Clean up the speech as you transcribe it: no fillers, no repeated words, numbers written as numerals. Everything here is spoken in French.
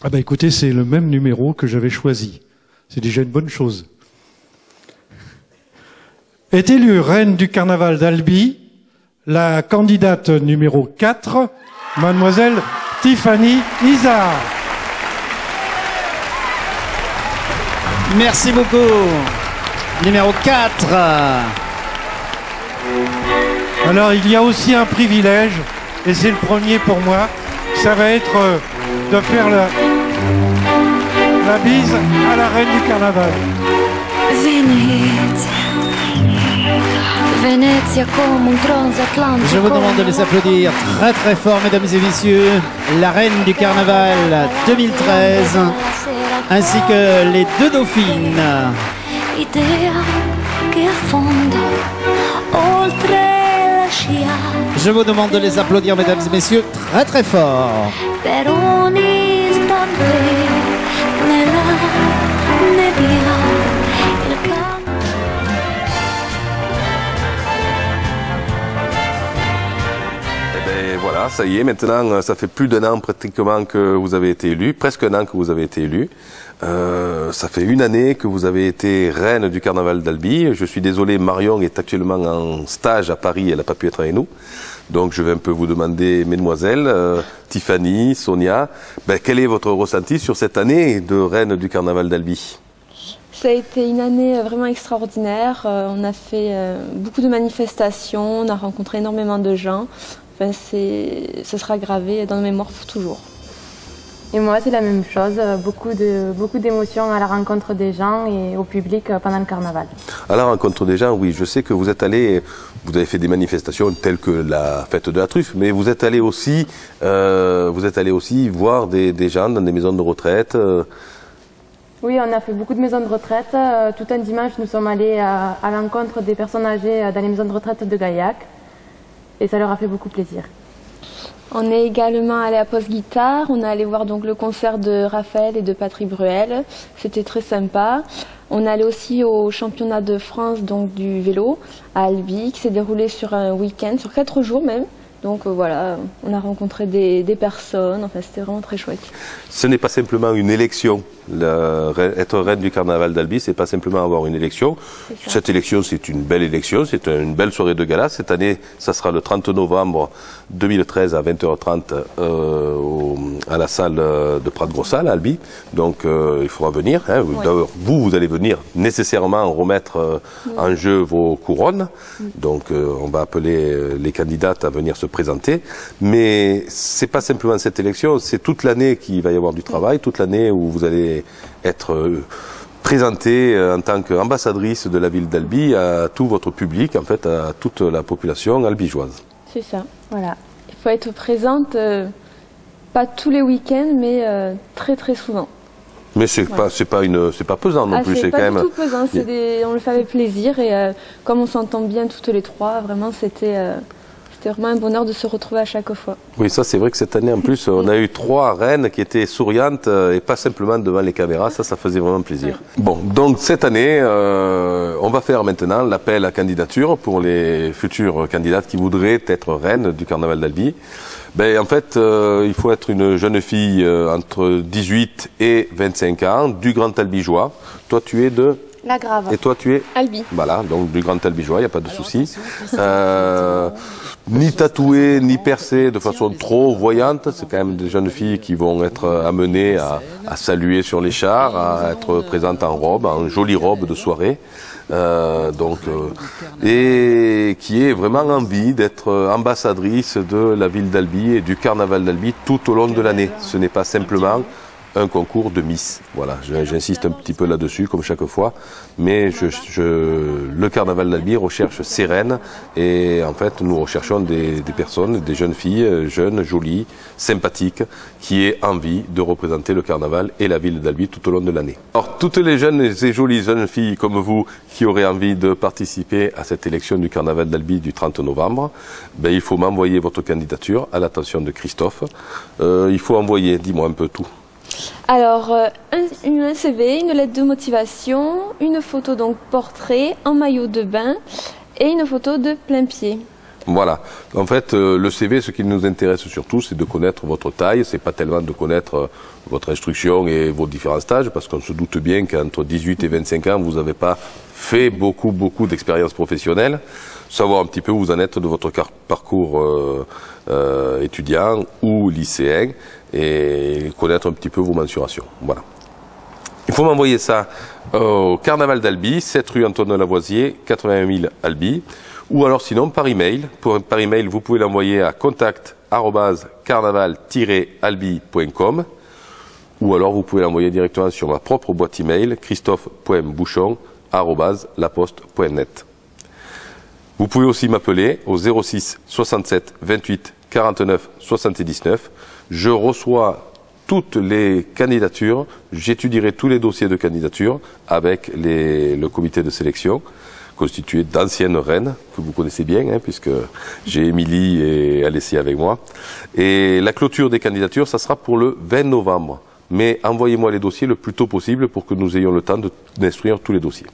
Ah bah écoutez, c'est le même numéro que j'avais choisi. C'est déjà une bonne chose. Est élue reine du carnaval d'Albi, la candidate numéro 4, mademoiselle Tiffany Isard. Merci beaucoup. Numéro 4. Alors il y a aussi un privilège, et c'est le premier pour moi, ça va être de faire la bise à la reine du carnaval. Je vous demande de les applaudir très très fort, mesdames et messieurs, la reine du carnaval 2013, ainsi que les deux dauphines. Je vous demande de les applaudir, mesdames et messieurs, très très fort. Voilà, ça y est, maintenant, ça fait plus d'un an pratiquement que vous avez été élu, presque un an que vous avez été élu. Ça fait une année que vous avez été reine du carnaval d'Albi. Je suis désolé, Marion est actuellement en stage à Paris, elle n'a pas pu être avec nous. Donc je vais un peu vous demander, mesdemoiselles, Tiffany, Sonia, quel est votre ressenti sur cette année de reine du carnaval d'Albi ? Ça a été une année vraiment extraordinaire. On a fait beaucoup de manifestations, on a rencontré énormément de gens. Enfin, ça sera gravé dans nos mémoires pour toujours. Et moi, c'est la même chose, beaucoup d'émotions à la rencontre des gens et au public pendant le carnaval. À la rencontre des gens, oui, je sais que vous êtes allé, vous avez fait des manifestations telles que la fête de la truffe, mais vous êtes allé aussi voir des gens dans des maisons de retraite. Oui, on a fait beaucoup de maisons de retraite. Tout un dimanche, nous sommes allés à l'encontre des personnes âgées dans les maisons de retraite de Gaillac. Et ça leur a fait beaucoup plaisir. On est également allé à Poste Guitare. On est allé voir donc le concert de Raphaël et de Patrick Bruel. C'était très sympa. On est allé aussi au championnat de France donc, du vélo à Albi, qui s'est déroulé sur un week-end, sur 4 jours même. Donc voilà, on a rencontré des personnes, enfin c'était vraiment très chouette. Ce n'est pas simplement une élection, être reine du carnaval d'Albi, c'est pas simplement avoir une élection. Cette élection, c'est une belle élection, c'est une belle soirée de gala. Cette année, ça sera le 30 novembre 2013 à 20h30 à la salle de Prat-Grossal à Albi. Donc il faudra venir. Hein. Oui. D'ailleurs, vous allez venir nécessairement remettre en jeu vos couronnes. Donc on va appeler les candidates à venir se présenter, mais c'est pas simplement cette élection, c'est toute l'année qu'il va y avoir du travail, toute l'année où vous allez être présentée en tant qu'ambassadrice de la ville d'Albi à tout votre public, en fait, à toute la population albigeoise. C'est ça, voilà. Il faut être présente, pas tous les week-ends, mais très très souvent. Mais c'est pas pesant non plus, c'est quand même. C'est pas du tout pesant, on le fait avec plaisir et comme on s'entend bien toutes les trois, vraiment c'était vraiment un bonheur de se retrouver à chaque fois. Oui, ça c'est vrai que cette année en plus, on a eu 3 reines qui étaient souriantes et pas simplement devant les caméras, ça faisait vraiment plaisir. Ouais. Bon, donc cette année, on va faire maintenant l'appel à candidature pour les futures candidates qui voudraient être reines du carnaval d'Albi. En fait, il faut être une jeune fille entre 18 et 25 ans, du Grand Albigeois. Toi, tu es de... La Grave. Et toi, tu es Albi. Voilà, donc du Grand Albigeois, il n'y a pas de souci. Ni tatouée, ni percée de façon trop voyante. C'est quand même des jeunes filles qui vont être amenées à saluer sur les chars, à être présentes en robe, en jolie robe de soirée. Et qui ait vraiment envie d'être ambassadrice de la ville d'Albi et du carnaval d'Albi tout au long de l'année. Ce n'est pas simplement un concours de Miss. Voilà, j'insiste un petit peu là-dessus, comme chaque fois. Mais le carnaval d'Albi recherche ses reines et en fait, nous recherchons des personnes, des jeunes filles, jeunes, jolies, sympathiques, qui aient envie de représenter le carnaval et la ville d'Albi tout au long de l'année. Alors, toutes les jeunes et jolies jeunes filles comme vous qui auraient envie de participer à cette élection du carnaval d'Albi du 30 novembre, il faut m'envoyer votre candidature à l'attention de Christophe. Il faut envoyer, dis-moi un peu tout. Alors, un CV, une lettre de motivation, une photo donc portrait en maillot de bain et une photo de plein pied. Voilà. En fait, le CV, ce qui nous intéresse surtout, c'est de connaître votre taille. C'est pas tellement de connaître votre instruction et vos différents stages, parce qu'on se doute bien qu'entre 18 et 25 ans, vous n'avez pas fait beaucoup d'expérience professionnelle. Savoir un petit peu où vous en êtes de votre parcours étudiant ou lycéen et connaître un petit peu vos mensurations. Voilà. Il faut m'envoyer ça au Carnaval d'Albi, 7 rue Antoine Lavoisier, 81 000 Albi. Ou alors sinon par email. Par email, vous pouvez l'envoyer à contact@carnaval-albi.com ou alors vous pouvez l'envoyer directement sur ma propre boîte email christophe.bouchon@laposte.net. Vous pouvez aussi m'appeler au 06 67 28 49 79. Je reçois toutes les candidatures, j'étudierai tous les dossiers de candidature avec le comité de sélection, constitué d'anciennes reines, que vous connaissez bien, hein, puisque j'ai Émilie et Alessia avec moi. Et la clôture des candidatures, ça sera pour le 20 novembre. Mais envoyez-moi les dossiers le plus tôt possible pour que nous ayons le temps d'instruire tous les dossiers.